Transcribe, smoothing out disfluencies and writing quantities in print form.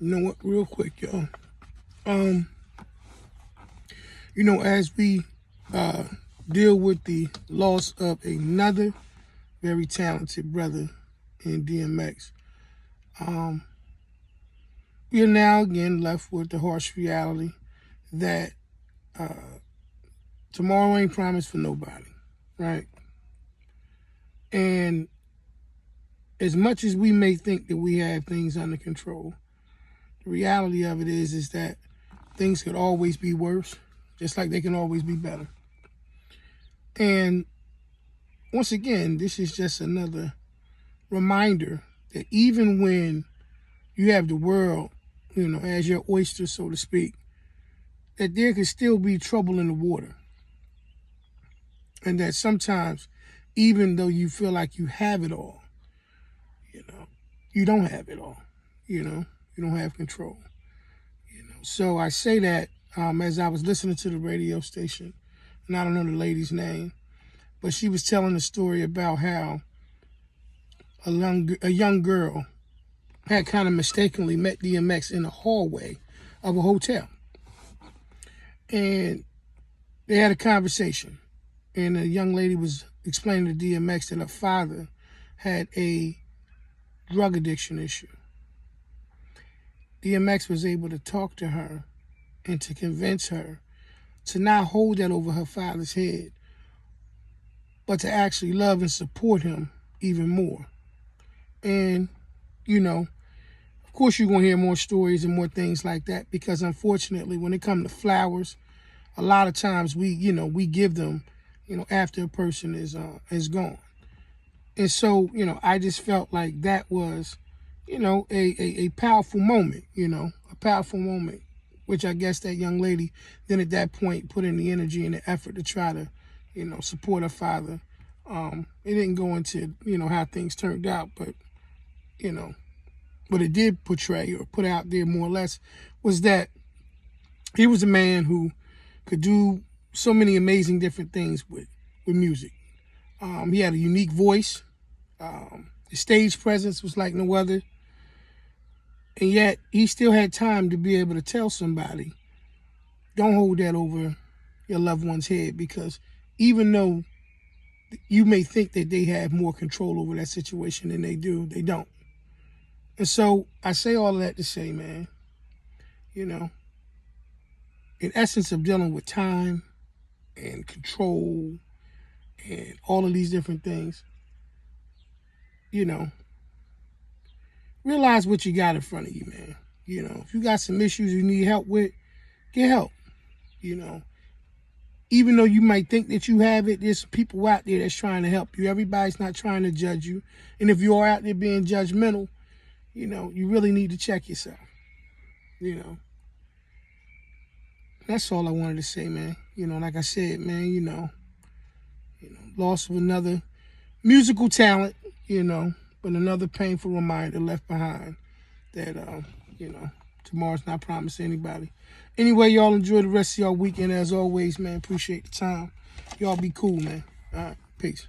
You know what, real quick, y'all. As we deal with the loss of another very talented brother in DMX, we are now again left with the harsh reality that tomorrow ain't promised for nobody, right? And as much as we may think that we have things under control, the reality of it is that things could always be worse, just like they can always be better. And once again, this is just another reminder that even when you have the world, as your oyster, so to speak, that there could still be trouble in the water. And that sometimes, even though you feel like you have it all, you don't have it all. You don't have control. So I say that as I was listening to the radio station, and I don't know the lady's name, but she was telling a story about how a young girl had kind of mistakenly met DMX in the hallway of a hotel. And they had a conversation. And the young lady was explaining to DMX that her father had a drug addiction issue. DMX was able to talk to her and to convince her to not hold that over her father's head, but to actually love and support him even more. And, of course you're going to hear more stories and more things like that, because unfortunately when it comes to flowers, a lot of times we give them, after a person is gone. And so, I just felt like that was, a powerful moment, a powerful moment, which I guess that young lady then at that point put in the energy and the effort to try to, support her father. It didn't go into, how things turned out, but, what it did portray or put out there more or less was that he was a man who could do so many amazing different things with music. He had a unique voice. His stage presence was like no other. And yet he still had time to be able to tell somebody, don't hold that over your loved one's head, because even though you may think that they have more control over that situation than they do, they don't. And so I say all of that to say, man, in essence of dealing with time and control and all of these different things, realize what you got in front of you, man. If you got some issues you need help with, get help. Even though you might think that you have it, there's people out there that's trying to help you. Everybody's not trying to judge you. And if you are out there being judgmental, you really need to check yourself. That's all I wanted to say, man. Like I said, man, loss of another musical talent, but another painful reminder left behind that, tomorrow's not promised to anybody. Anyway, y'all enjoy the rest of y'all weekend. As always, man, appreciate the time. Y'all be cool, man. All right, peace.